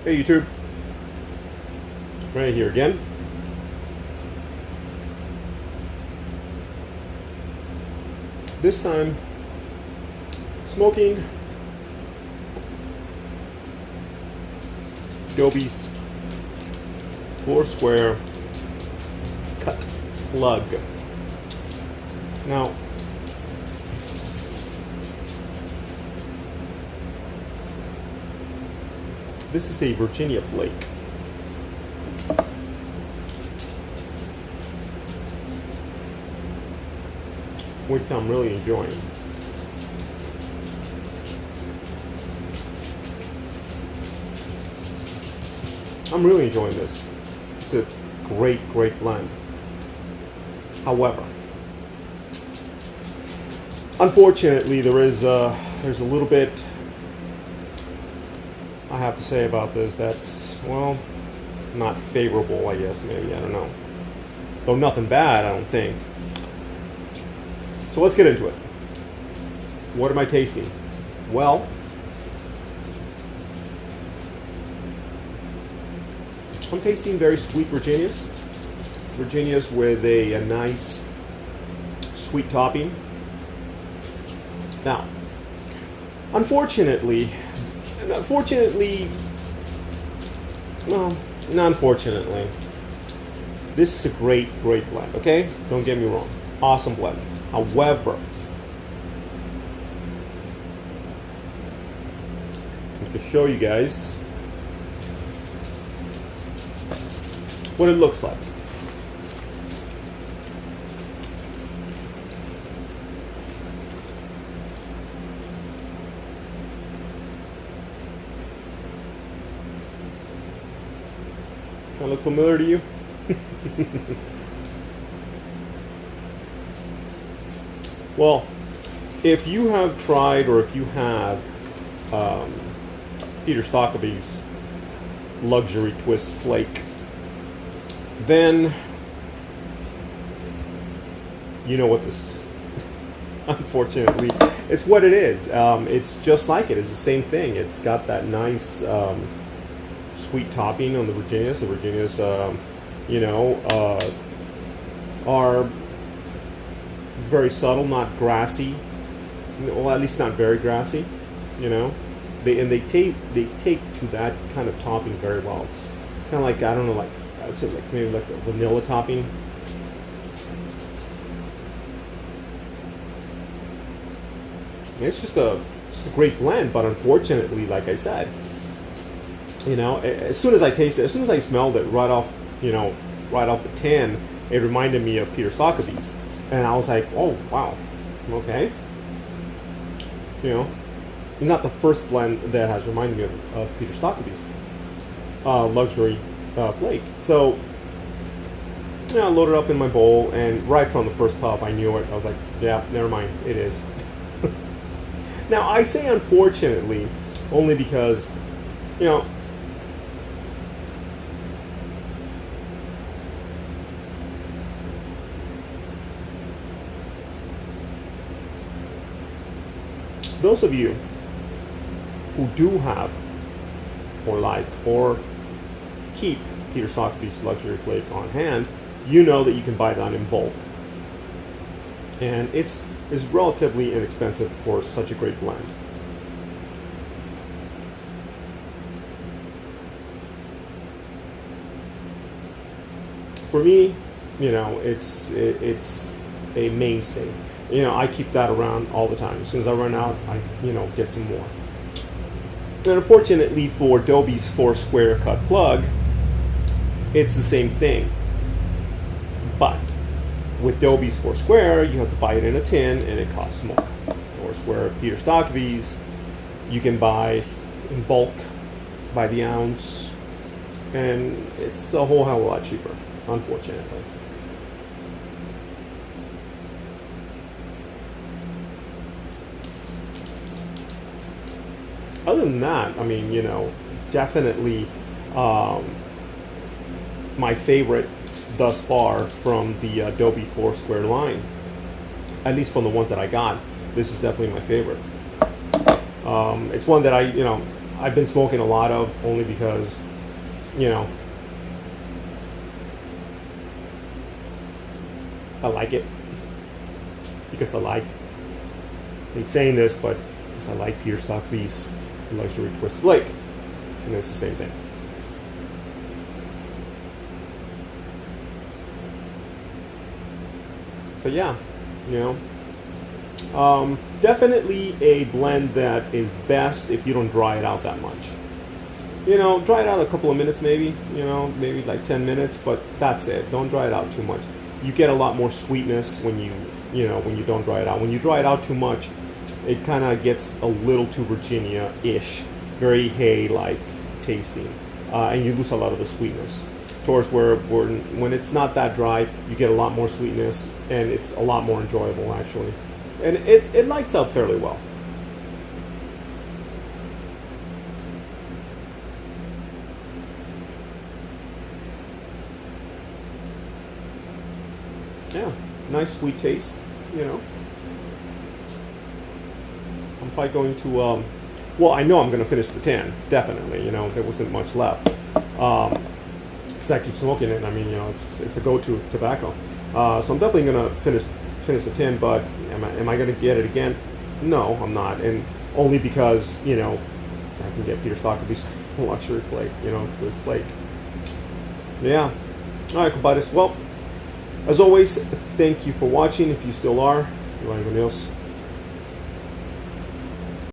Hey YouTube, right here again. This time, smoking Dobie's Foursquare cut plug. Now, this is a Virginia flake. Which I'm really enjoying. I'm really enjoying this. It's a great blend. However, unfortunately, there's a little bit I have to say about this that's, well, not favorable, I guess, maybe, I don't know. Though nothing bad, I don't think. So let's get into it. What am I tasting? Well, I'm tasting very sweet Virginias. Virginias with a nice sweet topping. Now, unfortunately, this is a great blend, okay? Don't get me wrong. Awesome blend. However, to show you guys what it looks like. Does that look familiar to you? Well, if you have tried, or if you have Peter Stockleby's luxury twist flake, then you know what this is. Unfortunately, it's what it is. It's just like it. It's the same thing. It's got that nice sweet topping on the Virginias. The Virginias, are very subtle, not grassy. Well, at least not very grassy. You know, they take to that kind of topping very well. It's kind of like, I don't know, like I would say like maybe like a vanilla topping. It's just a great blend, but unfortunately, like I said, you know, as soon as I tasted it, as soon as I smelled it right off the tin, it reminded me of Peter Stockleby's. And I was like, oh, wow, okay. You know, not the first blend that has reminded me of Peter Stockleby's luxury flake. So, I loaded it up in my bowl, and right from the first puff, I knew it. I was like, yeah, never mind, it is. Now, I say unfortunately, only because, you know, those of you who do have, or like, or keep Peter Stockleby's luxury flake on hand, you know that you can buy that in bulk. And it's relatively inexpensive for such a great blend. For me, you know, it's a mainstay. You know, I keep that around all the time. As soon as I run out, I, get some more. And unfortunately for Dobie's Foursquare cut plug, it's the same thing. But with Dobie's Foursquare, you have to buy it in a tin, and it costs more. Foursquare Peter Stockleby's, you can buy in bulk, by the ounce, and it's a whole hell of a lot cheaper, unfortunately. Other than that, I mean, definitely my favorite thus far from the Dobie Foursquare line. At least from the ones that I got, this is definitely my favorite. It's one that I've been smoking a lot of, only because, you know, I like it. Because I hate saying this, but because I like Peter Stockley's luxury twist flake, and it's the same thing. But yeah, you know, definitely a blend that is best if you don't dry it out that much. You know, dry it out a couple of minutes maybe, you know, maybe like 10 minutes, but that's it. Don't dry it out too much. You get a lot more sweetness when you know, when you don't dry it out. When you dry it out too much, it kind of gets a little too Virginia-ish, very hay-like tasting, and you lose a lot of the sweetness. Towards where when it's not that dry, you get a lot more sweetness, and it's a lot more enjoyable actually, and it lights up fairly well. Yeah, nice sweet taste, you know. I'm probably going to, well, I know I'm going to finish the tin, definitely, you know, there wasn't much left. Because I keep smoking it, and I mean, you know, it's a go-to tobacco. So I'm definitely going to finish the tin, but am I going to get it again? No, I'm not, and only because, you know, I can get Peter Stockley's luxury flake, you know, twist flake. Yeah. All right, compadres. Well, as always, thank you for watching. If you still are, you want anyone else,